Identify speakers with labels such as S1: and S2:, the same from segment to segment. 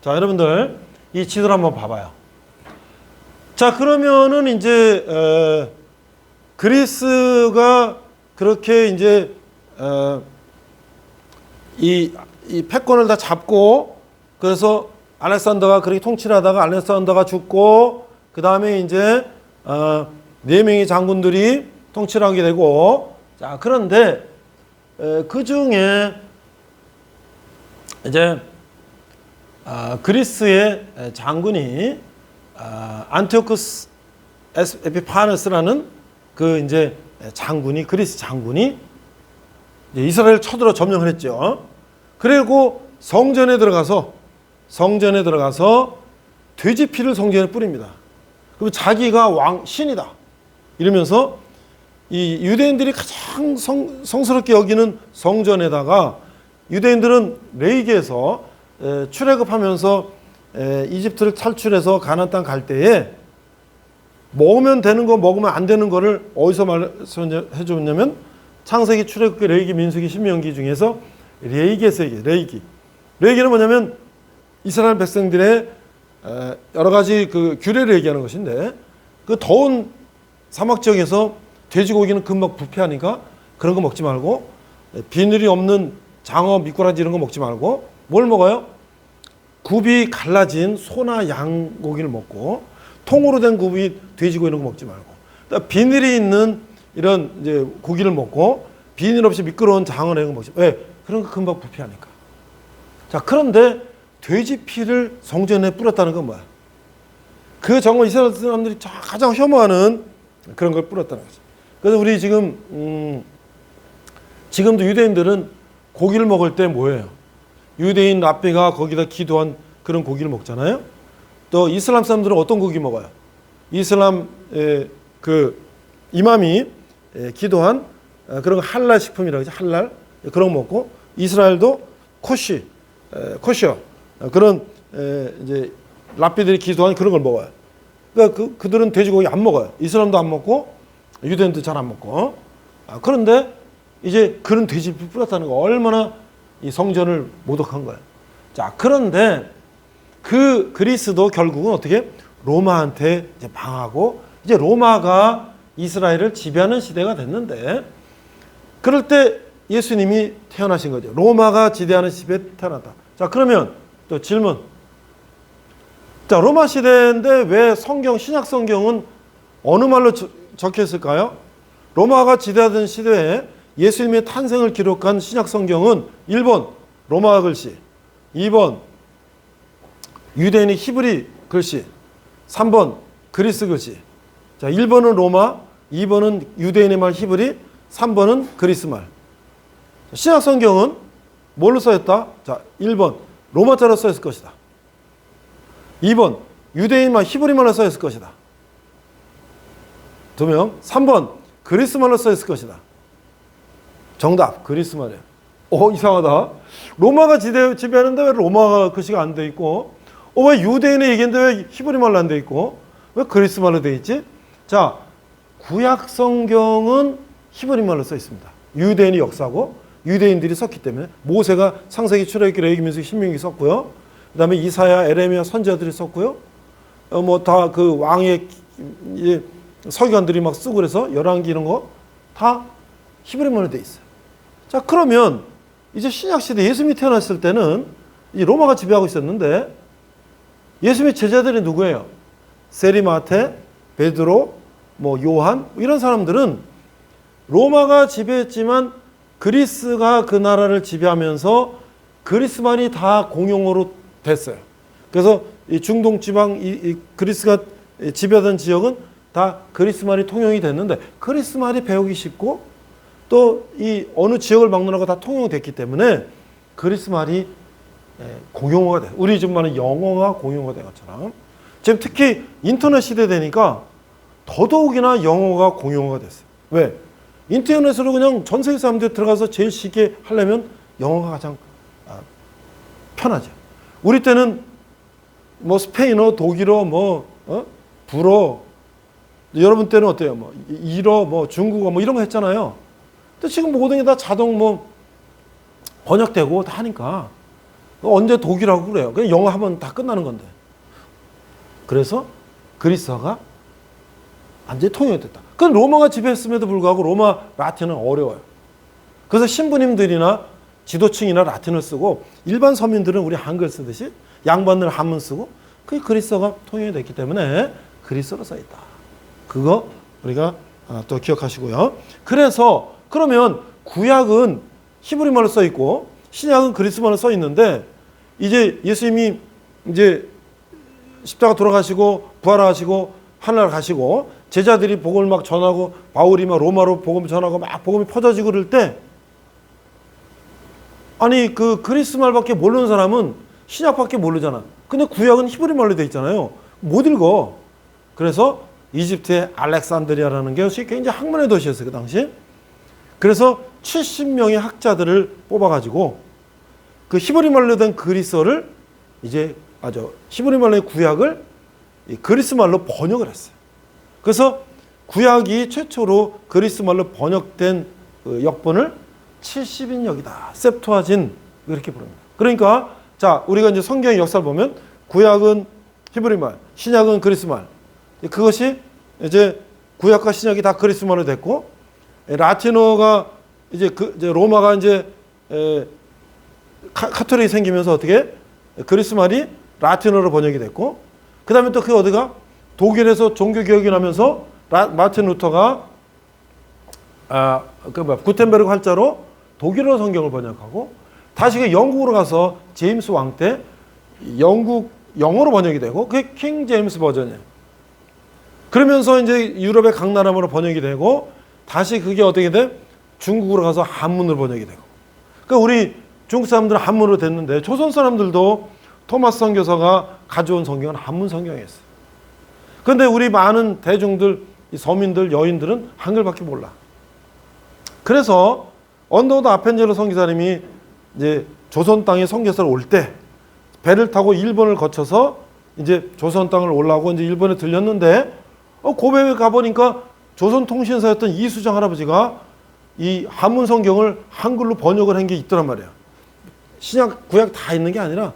S1: 자, 여러분들 이 지도를 한번 봐봐요. 자, 그러면은 이제 그리스가 그렇게 이제 이 패권을 다 잡고, 그래서 알렉산더가 그렇게 통치를 하다가 알렉산더가 죽고, 그 다음에 이제 4명의 장군들이 통치를 하게 되고, 자, 그런데 그 중에 이제 그리스의 장군이 안티오쿠스 에피파네스라는 그 이제 장군이, 그리스 장군이 이제 이스라엘을 쳐들어 점령을 했죠. 그리고 성전에 들어가서 돼지 피를 성전에 뿌립니다. 그럼 자기가 신이다 이러면서 이 유대인들이 가장 성스럽게 여기는 성전에다가, 유대인들은 레이기에서 출애굽하면서 이집트를 탈출해서 가나안 땅 갈 때에 먹으면 되는 거, 먹으면 안 되는 거를 어디서 말해 줬냐면 창세기, 출애굽기, 레위기, 민수기, 신명기 중에서 레이기에서 얘기해요. 레이기는 뭐냐면 이스라엘 백성들의 여러 가지 그 규례를 얘기하는 것인데, 그 더운 사막 지역에서 돼지고기는 금방 부패하니까 그런 거 먹지 말고, 비늘이 없는 장어, 미꾸라지 이런 거 먹지 말고 뭘 먹어요? 굽이 갈라진 소나 양 고기를 먹고, 통으로 된 굽이 돼지고기 이런 거 먹지 말고, 비늘이 있는 이런 이제 고기를 먹고, 비늘 없이 미끄러운 장어 이런 거 먹지. 왜? 그런 거 금방 부패하니까. 자, 그런데 돼지 피를 성전에 뿌렸다는 건 뭐야? 그 정말 이스라엘 사람들이 가장 혐오하는 그런 걸 뿌렸다는 거죠. 그래서 우리 지금도 유대인들은 고기를 먹을 때 뭐예요? 유대인 랍비가 거기다 기도한 그런 고기를 먹잖아요. 또 이슬람 사람들은 어떤 고기 먹어요? 이슬람의 그 이맘이 기도한 그런 거 할랄 식품이라고 하죠. 할랄 그런 거 먹고, 이스라엘도 코시어 그런 이제 랍비들이 기도한 그런 걸 먹어요. 그러니까 그들은 돼지고기 안 먹어요. 이슬람도 안 먹고 유대인도 잘 안 먹고. 그런데 이제 그런 돼지피 뿌렸다는 거 얼마나 이 성전을 모독한 거예요. 자, 그런데 그 그리스도 결국은 어떻게 로마한테 이제 망하고, 이제 로마가 이스라엘을 지배하는 시대가 됐는데, 그럴 때 예수님이 태어나신 거죠. 로마가 지배하는 시대에 태어났다. 자, 그러면 또 질문. 자, 로마 시대인데 왜 신약 성경은 어느 말로 적혀 있을까요? 로마가 지배하던 시대에 예수님의 탄생을 기록한 신약 성경은 1번 로마 글씨, 2번 유대인의 히브리 글씨, 3번 그리스 글씨. 자, 1번은 로마, 2번은 유대인의 말 히브리, 3번은 그리스 말. 신약 성경은 뭘로 써있다? 자, 1번 로마자로 써있을 것이다. 2번 유대인 말 히브리 말로 써있을 것이다. 2명. 3번 그리스 말로 써있을 것이다. 정답 그리스 말이에요. 이상하다. 로마가 지배하는데 왜 로마 글씨가 안 돼 있고, 왜 유대인의 얘기인데 왜 히브리 말로 안 돼 있고, 왜 그리스 말로 돼 있지? 자, 구약 성경은 히브리 말로 써 있습니다. 유대인이 역사고 유대인들이 썼기 때문에, 모세가 창세기, 출애굽기, 레위기, 민수기, 신명기 썼고요. 그다음에 이사야, 에레미야 선지자들이 썼고요. 뭐 다 그 왕의 서기관들이 막 쓰고 그래서 열왕기 이런 거 다 히브리 말로 돼 있어요. 자, 그러면 이제 신약 시대 예수님이 태어났을 때는 이 로마가 지배하고 있었는데, 예수님의 제자들이 누구예요? 세리마테, 베드로, 뭐 요한 이런 사람들은 로마가 지배했지만 그리스가 그 나라를 지배하면서 그리스만이 다 공용어로 됐어요. 그래서 이 중동 지방 이 그리스가 지배하던 지역은 다 그리스말이 통용이 됐는데, 그리스말이 배우기 쉽고 또 이 어느 지역을 막론하고 다 통용됐기 때문에 그리스말이 공용어가 돼. 우리 지금 말하는 영어가 공용어가 된 것처럼, 지금 특히 인터넷 시대 되니까 더더욱이나 영어가 공용어가 됐어요. 왜? 인터넷으로 그냥 전 세계 사람들이 들어가서 제일 쉽게 하려면 영어가 가장 편하죠. 우리 때는 뭐 스페인어, 독일어, 불어, 여러분 때는 어때요? 뭐 일어, 뭐 중국어, 뭐 이런 거 했잖아요. 근데 지금 모든 게 다 자동 번역되고 다 하니까 언제 독일하고 그래요. 그냥 영어 하면 다 끝나는 건데. 그래서 그리스어가 완전히 통일됐다. 그 로마가 지배했음에도 불구하고 로마 라틴은 어려워요. 그래서 신부님들이나 지도층이나 라틴을 쓰고 일반 서민들은 우리 한글 쓰듯이 양반들은 한문 쓰고 그 그리스어가 통일됐기 때문에 그리스어로 써 있다. 그거 우리가 또 기억하시고요. 그래서 그러면 구약은 히브리말로 써 있고 신약은 그리스어말로 써 있는데 이제 예수님이 이제 십자가 돌아가시고 부활하시고 하늘나라 가시고 제자들이 복음을 막 전하고 바울이 막 로마로 복음 전하고 막 복음이 퍼져지고 그럴 때 아니 그 그리스 말밖에 모르는 사람은 신약밖에 모르잖아. 근데 구약은 히브리 말로 돼 있잖아요. 못 읽어. 그래서 이집트의 알렉산드리아라는 게 굉장히 학문의 도시였어요. 그 당시. 그래서 70명의 학자들을 뽑아가지고 그 히브리 말로 된 그리스어를 이제 히브리 말로의 구약을 그리스 말로 번역을 했어요. 그래서 구약이 최초로 그리스 말로 번역된 그 역본을 70인역이다. 셉투아진 이렇게 부릅니다. 그러니까 자 우리가 이제 성경의 역사를 보면 구약은 히브리 말, 신약은 그리스 말. 그것이 이제 구약과 신약이 다 그리스 말로 됐고 라틴어가 이제 로마가 이제 카톨릭이 생기면서 어떻게 그리스 말이 라틴어로 번역이 됐고 그다음에 또 그 어디가 독일에서 종교 개혁이 나면서 마틴 루터가 구텐베르그 활자로 독일어 성경을 번역하고 다시 그 영국으로 가서 제임스 왕 때 영국 영어로 번역이 되고 그게 킹 제임스 버전이에요. 그러면서 이제 유럽의 각 나라로 번역이 되고 다시 그게 어떻게 돼? 중국으로 가서 한문으로 번역이 되고. 그러니까 우리 중국 사람들은 한문으로 됐는데 조선 사람들도 토마스 선교사가 가져온 성경은 한문 성경이었어요. 그런데 우리 많은 대중들, 서민들, 여인들은 한글밖에 몰라. 그래서 언더우드 아펜젤러 선교사님이 이제 조선 땅에 선교사를 올 때 배를 타고 일본을 거쳐서 이제 조선 땅을 올라오고 이제 일본에 들렸는데 고베에 가보니까 조선 통신사였던 이수정 할아버지가 이 한문 성경을 한글로 번역을 한 게 있더란 말이에요. 신약, 구약 다 있는 게 아니라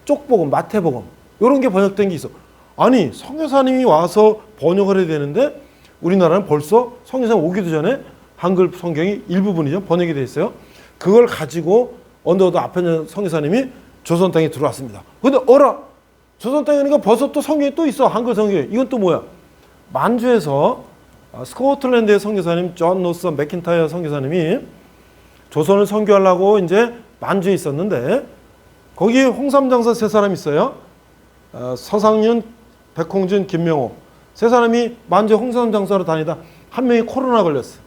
S1: 쪽복음, 마태복음 이런 게 번역된 게 있어. 아니 선교사님이 와서 번역을 해야 되는데 우리나라는 벌써 선교사님 오기도 전에 한글 성경이 일부분이죠. 번역이 돼 있어요. 그걸 가지고 언더우드 아펜젤러 선교사님이 조선 땅에 들어왔습니다. 근데 조선 땅에 오니까 벌써 또 성경이 또 있어. 한글 성경이. 이건 또 뭐야? 만주에서 스코틀랜드의 선교사님 존 노선 맥킨타이어 선교사님이 조선을 선교하려고 이제 만주에 있었는데 거기 홍삼장사 세 사람 있어요. 서상윤, 백홍준, 김명호 세 사람이 만주에 홍삼장사로 다니다 한 명이 코로나 걸렸어.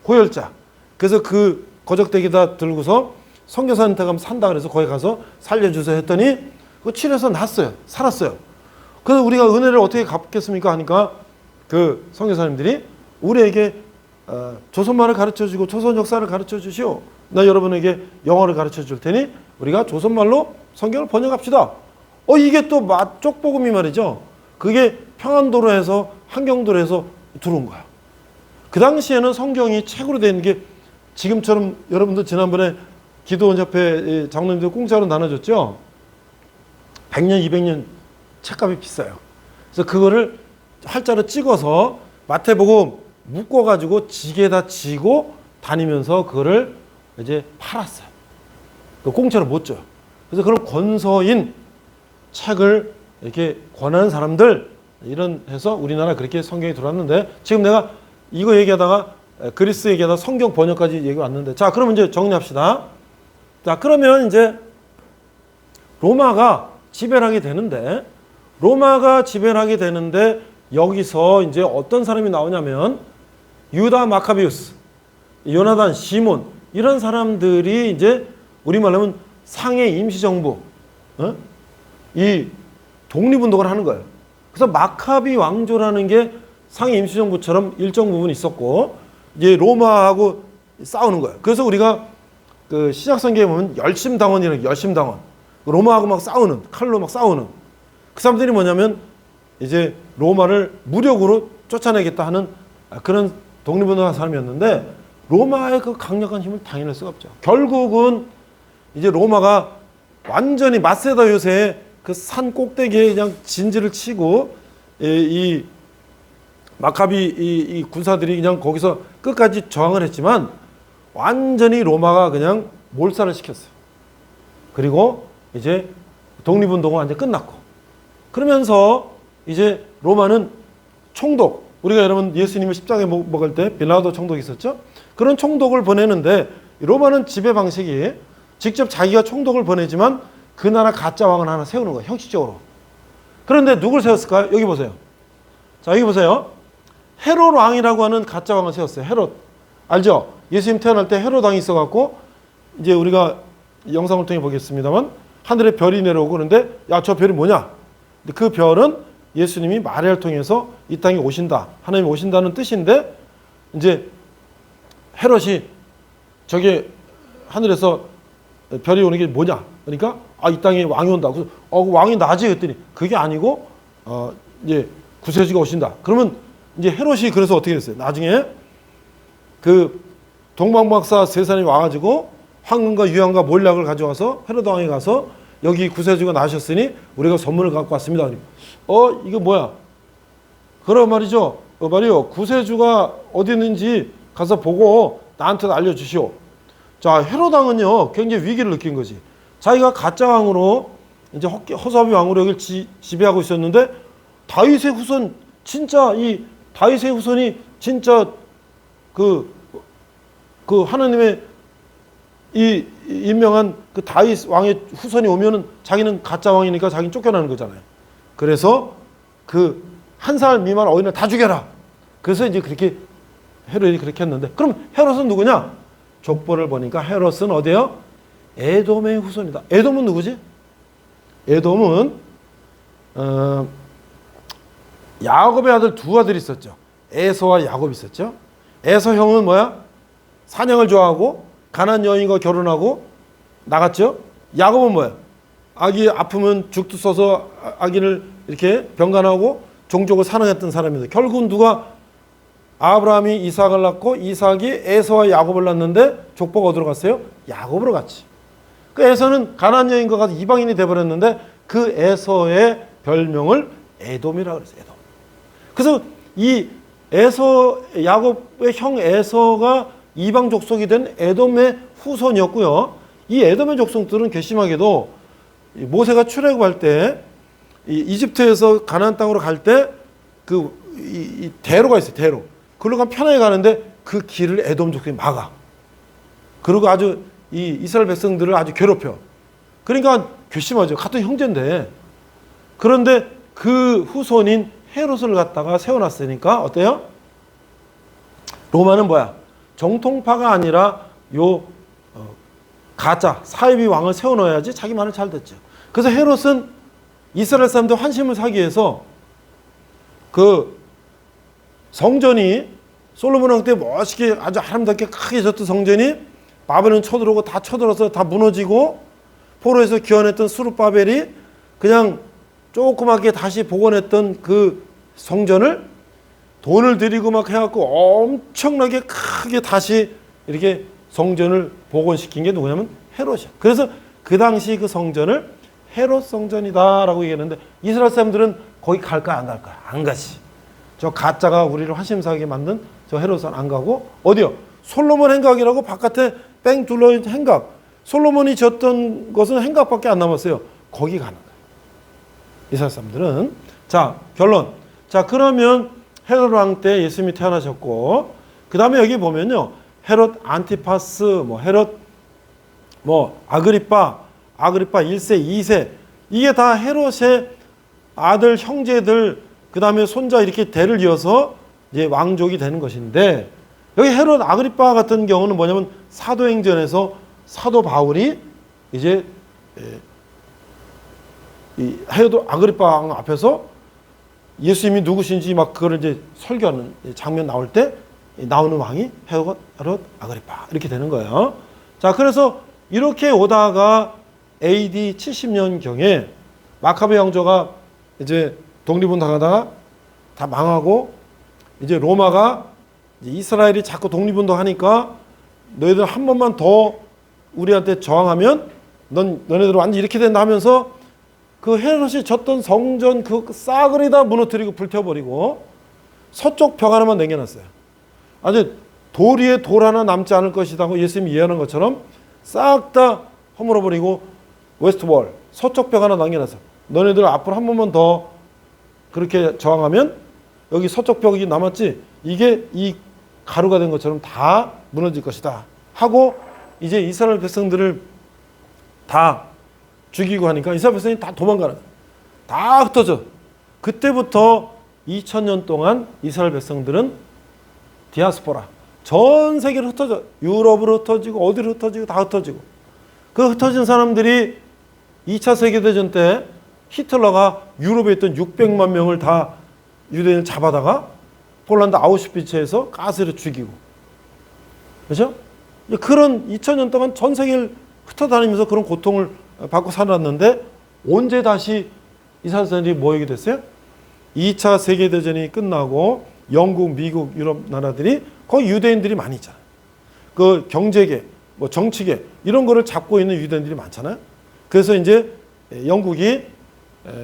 S1: 고열자. 그래서 그 거적대기다 들고서 선교사한테 가면 산다 그래서 거기 가서 살려주세요 했더니 그 치료해서 났어요. 살았어요. 그래서 우리가 은혜를 어떻게 갚겠습니까 하니까 그 선교사님들이 우리에게 조선말을 가르쳐주고 조선 역사를 가르쳐주시오. 나 여러분에게 영어를 가르쳐줄 테니 우리가 조선말로 성경을 번역합시다. 이게 또 쪽복음이 말이죠. 그게 평안도로에서 한경도로에서 들어온 거야. 그 당시에는 성경이 책으로 되는 게 지금처럼 여러분들 지난번에 기도원협회 장로님들 공짜로 나눠줬죠. 100년, 200년 책값이 비싸요. 그래서 그거를 활자로 찍어서 마태복음 묶어가지고 지게에다 지고 다니면서 그거를 이제 팔았어요. 공짜로 못 줘요. 그래서 그런 권서인 책을 이렇게 권하는 사람들 이런 해서 우리나라 그렇게 성경이 들어왔는데 지금 내가 이거 얘기하다가 그리스 얘기하다가 성경 번역까지 얘기 왔는데 자 그러면 이제 정리합시다. 자 그러면 이제 로마가 지배를 하게 되는데 여기서 이제 어떤 사람이 나오냐면 유다 마카비우스, 요나단, 시몬 이런 사람들이 이제 우리말로 하면 상해 임시정부 이 독립운동을 하는 거예요. 그래서 마카비 왕조라는 게 상해 임시정부처럼 일정 부분 있었고 이제 로마하고 싸우는 거예요. 그래서 우리가 그 신약성경에 보면 열심당원이라는 게 열심당원 로마하고 막 싸우는 칼로 막 싸우는 그 사람들이 뭐냐면 이제 로마를 무력으로 쫓아내겠다 하는 그런 독립운동한 사람이었는데 로마의 그 강력한 힘을 당해낼 수가 없죠. 결국은 이제 로마가 완전히 마세다 요새의 그 산 꼭대기에 그냥 진지를 치고 이 마카비 이 군사들이 그냥 거기서 끝까지 저항을 했지만 완전히 로마가 그냥 몰살을 시켰어요. 그리고 이제 독립운동은 완전 끝났고 그러면서 이제 로마는 총독, 우리가 여러분 예수님을 십자가에 먹을 때 빌라도 총독이 있었죠. 그런 총독을 보내는데 로마는 지배 방식이 직접 자기가 총독을 보내지만 그 나라 가짜 왕을 하나 세우는 거예요. 형식적으로. 그런데 누굴 세웠을까요? 여기 보세요. 자, 여기 보세요. 헤롯 왕이라고 하는 가짜 왕을 세웠어요. 헤롯. 알죠? 예수님 태어날 때 헤롯 왕이 있어갖고 이제 우리가 영상을 통해 보겠습니다만 하늘에 별이 내려오고 그런데 야, 저 별이 뭐냐? 그 별은 예수님이 마리아를 통해서 이 땅에 오신다. 하나님이 오신다는 뜻인데 이제 헤롯이 저게 하늘에서 별이 오는 게 뭐냐? 그러니까 이 땅에 왕이 온다. 그래서 그 왕이 나지 했더니 그게 아니고 이제 구세주가 오신다. 그러면 이제 헤롯이 그래서 어떻게 됐어요? 나중에 그 동방박사 세 사람이 와가지고 황금과 유향과 몰약을 가져와서 헤롯 왕에 가서 여기 구세주가 나셨으니 우리가 선물을 갖고 왔습니다. 이거 뭐야? 그런 말이죠. 말이요. 구세주가 어디 있는지 가서 보고 나한테 알려주시오. 자, 헤롯 왕은요 굉장히 위기를 느낀 거지. 자기가 가짜 왕으로 이제 허사비 왕으로 여기를 지배하고 있었는데 다윗의 후손 진짜 이 다윗의 후손이 진짜 그 하나님의 이 임명한 그 다윗 왕의 후손이 오면은 자기는 가짜 왕이니까 자기는 쫓겨나는 거잖아요. 그래서 그 1살 미만 어린을 다 죽여라. 그래서 이제 그렇게 헤롯이 그렇게 했는데 그럼 헤롯은 누구냐? 족보를 보니까 헤롯은 어디요? 에돔의 후손이다. 에돔은 누구지? 에돔은 야곱의 아들 두 아들이 있었죠. 에서와 야곱이 있었죠. 에서 형은 뭐야? 사냥을 좋아하고 가난 여인과 결혼하고 나갔죠. 야곱은 뭐야? 아기 아프면 죽도 써서 아기를 이렇게 병간하고 종족을 사랑했던 사람입니다. 결국은 누가 아브라함이 이삭을 낳고 이삭이 에서와 야곱을 낳는데 족보가 어디로 갔어요? 야곱으로 갔지. 그 에서는 가나안 여인과 가서 이방인이 돼버렸는데 그 에서의 별명을 에돔이라고 그랬어요. 에돔. 그래서 이 에서 야곱의 형 에서가 이방 족속이 된 에돔의 후손이었고요. 이 에돔의 족속들은 괘씸하게도 모세가 출애굽할 때 이집트에서 가나안 땅으로 갈 때 이 대로가 있어요. 대로. 그걸로 가면 편하게 가는데 그 길을 에돔 족속이 막아. 그리고 아주 이 이스라엘 백성들을 아주 괴롭혀. 그러니까 괘씸하죠. 같은 형제인데. 그런데 그 후손인 헤롯을 갖다가 세워놨으니까 어때요? 로마는 뭐야? 정통파가 아니라 가짜 사이비 왕을 세워놓아야지 자기 말을 잘 듣죠. 그래서 헤롯은 이스라엘 사람들 환심을 사기 위해서 그 성전이 솔로몬 왕 때 멋있게 아주 아름답게 크게 졌던 성전이 바벨론 쳐들어오고 다 쳐들어서 다 무너지고 포로에서 귀환했던 수룹바벨이 그냥 조그맣게 다시 복원했던 그 성전을 돈을 들이고 막 해갖고 엄청나게 크게 다시 이렇게 성전을 복원시킨 게 누구냐면 헤롯이야. 그래서 그 당시 그 성전을 헤롯 성전이다라고 얘기했는데 이스라엘 사람들은 거기 갈까 안 갈까? 안 가지. 저 가짜가 우리를 화심사하게 만든 저 헤롯은 안 가고 어디요? 솔로몬 행각이라고 바깥에 뺑 둘러있는 행각. 솔로몬이 졌던 것은 행각밖에 안 남았어요. 거기 가는 거예요. 이스라엘 사람들은. 자, 결론. 자, 그러면 헤롯 왕 때 예수님이 태어나셨고 그 다음에 여기 보면요. 헤롯 안티파스, 헤롯 아그리파 1세, 2세 이게 다 헤롯의 아들, 형제들 그 다음에 손자 이렇게 대를 이어서 이제 왕족이 되는 것인데 여기 헤롯 아그리파 같은 경우는 뭐냐면 사도행전에서 사도 바울이 이제 이 헤롯 아그리파 왕 앞에서 예수님이 누구신지 막 그걸 이제 설교하는 장면 나올 때 나오는 왕이 헤롯 아그리파 이렇게 되는 거예요. 자, 그래서 이렇게 오다가 AD 70년경에 마카베 왕조가 이제 독립운동하다가 다 망하고 이제 로마가 이제 이스라엘이 자꾸 독립운동하니까 너희들 한 번만 더 우리한테 저항하면 너네들 완전 이렇게 된다 하면서 그 헤롯이 졌던 성전 그 싹을 다 무너뜨리고 불태워버리고 서쪽 벽 하나만 남겨놨어요. 아주 돌 위에 돌 하나 남지 않을 것이다 고 예수님이 예언한 것처럼 싹 다 허물어버리고 웨스트월 서쪽 벽 하나 남겨놨어요. 너네들 앞으로 한 번만 더 그렇게 저항하면 여기 서쪽 벽이 남았지 이게 이 가루가 된 것처럼 다 무너질 것이다 하고 이제 이스라엘 백성들을 다 죽이고 하니까 이스라엘 백성이 다 도망가는 거예요. 다 흩어져. 그때부터 2000년 동안 이스라엘 백성들은 디아스포라 전 세계로 흩어져. 유럽으로 흩어지고 어디로 흩어지고 다 흩어지고 그 흩어진 사람들이 2차 세계대전 때 히틀러가 유럽에 있던 600만 명을 다 유대인을 잡아다가 폴란드 아우슈비츠에서 가스로 죽이고 그렇죠? 그런 2000년 동안 전 세계를 흩어다니면서 그런 고통을 받고 살았는데 언제 다시 이스라엘 사람들이 모이게 됐어요? 2차 세계대전이 끝나고 영국, 미국, 유럽 나라들이 거기 유대인들이 많이 있잖아요. 그 경제계, 뭐 정치계 이런 거를 잡고 있는 유대인들이 많잖아요. 그래서 이제 영국이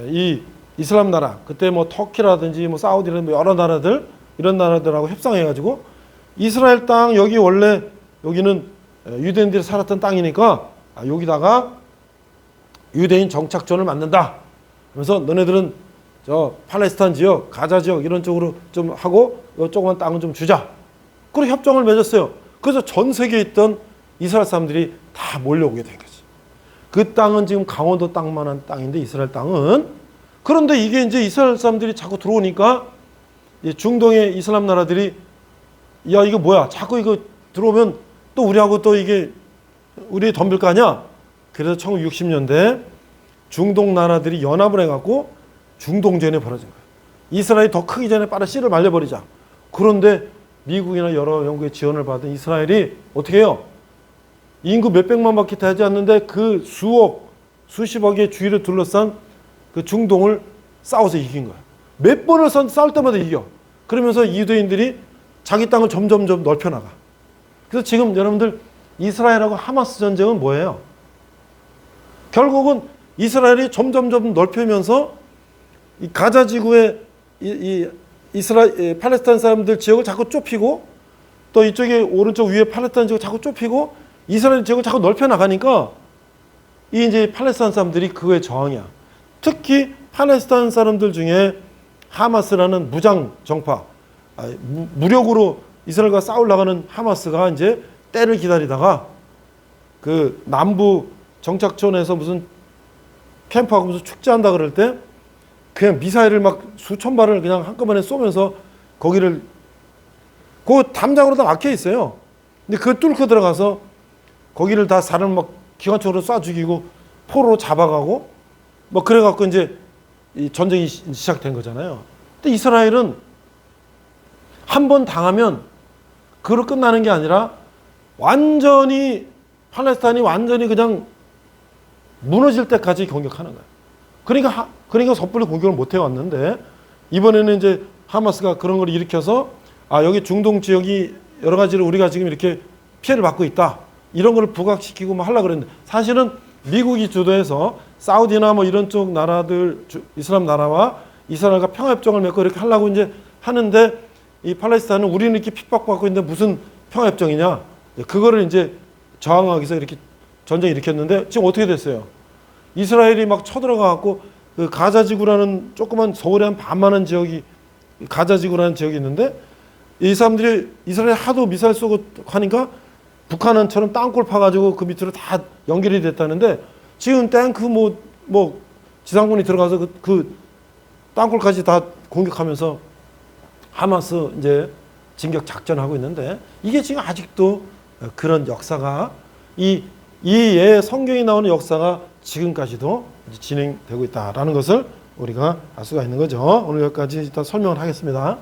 S1: 이 이슬람 나라 그때 뭐 터키라든지 뭐 사우디라든지 여러 나라들 이런 나라들하고 협상해가지고 이스라엘 땅 여기 원래 여기는 유대인들이 살았던 땅이니까 여기다가 유대인 정착존을 만든다. 그래서 너네들은 저 팔레스타인 지역, 가자 지역 이런 쪽으로 좀 하고 요 조그만 땅은 좀 주자. 그리고 협정을 맺었어요. 그래서 전 세계에 있던 이스라엘 사람들이 다 몰려오게 된 거지. 그 땅은 지금 강원도 땅만한 땅인데 이스라엘 땅은 그런데 이게 이제 이스라엘 사람들이 자꾸 들어오니까 중동의 이슬람 나라들이 야 이거 뭐야? 자꾸 이거 들어오면 또 우리하고 또 이게 우리 덤빌 거 아니야? 그래서 1960년대 중동 나라들이 연합을 해갖고 중동전이 벌어진 거예요. 이스라엘이 더 크기 전에 빨리 씨를 말려버리자. 그런데 미국이나 여러 영국의 지원을 받은 이스라엘이 어떻게 해요? 인구 몇백만밖에 되지 않는데 그 수억, 수십억의 주위를 둘러싼 그 중동을 싸워서 이긴 거예요. 몇 번을 싸울 때마다 이겨. 그러면서 유대인들이 자기 땅을 점점 넓혀나가. 그래서 지금 여러분들 이스라엘하고 하마스 전쟁은 뭐예요? 결국은 이스라엘이 점점 넓히면서 이 가자 지구의 이스라엘 팔레스타인 사람들 지역을 자꾸 좁히고 또 이쪽에 오른쪽 위에 팔레스타인 지역을 자꾸 좁히고 이스라엘 지역을 자꾸 넓혀 나가니까 이 이제 팔레스타인 사람들이 그거에 저항이야. 특히 팔레스타인 사람들 중에 하마스라는 무장 정파, 무력으로 이스라엘과 싸우려가는 하마스가 이제 때를 기다리다가 그 남부 정착촌에서 무슨 캠프하고 무슨 축제한다 그럴 때 그냥 미사일을 막 수천 발을 그냥 한꺼번에 쏘면서 거기를 그 담장으로 다 막혀 있어요. 근데 그걸 뚫고 들어가서 거기를 다 사람 막 기관총으로 쏴 죽이고 포로로 잡아가고 뭐 그래갖고 이제 이 전쟁이 시작된 거잖아요. 근데 이스라엘은 한 번 당하면 그로 끝나는 게 아니라 완전히 팔레스타인이 완전히 그냥 무너질 때까지 공격하는 거예요. 그러니까 섣불리 공격을 못 해왔는데 이번에는 이제 하마스가 그런 걸 일으켜서 여기 중동 지역이 여러 가지로 우리가 지금 이렇게 피해를 받고 있다. 이런 걸 부각시키고 뭐 하려고 그랬는데 사실은 미국이 주도해서 사우디나 뭐 이런 쪽 나라들 이슬람 나라와 이스라엘과 평화협정을 맺고 이렇게 하려고 이제 하는데 이 팔레스타인은 우리는 이렇게 핍박받고 있는데 무슨 평화협정이냐. 그거를 이제 저항하기 위해서 이렇게 전쟁을 일으켰는데 지금 어떻게 됐어요? 이스라엘이 막 쳐들어가갖고 그 가자지구라는 조그만 서울의 한 반만한 지역이 가자지구라는 지역이 있는데 이 사람들이 이스라엘 하도 미사일 쏘고 하니까 북한은처럼 땅굴 파가지고 그 밑으로 다 연결이 됐다는데 지금 탱크 뭐 지상군이 들어가서 그 땅굴까지 다 공격하면서 하마스 이제 진격 작전하고 있는데 이게 지금 아직도 그런 역사가 이 성경에 나오는 역사가 지금까지도 진행되고 있다라는 것을 우리가 알 수가 있는 거죠. 오늘 여기까지 일단 설명을 하겠습니다.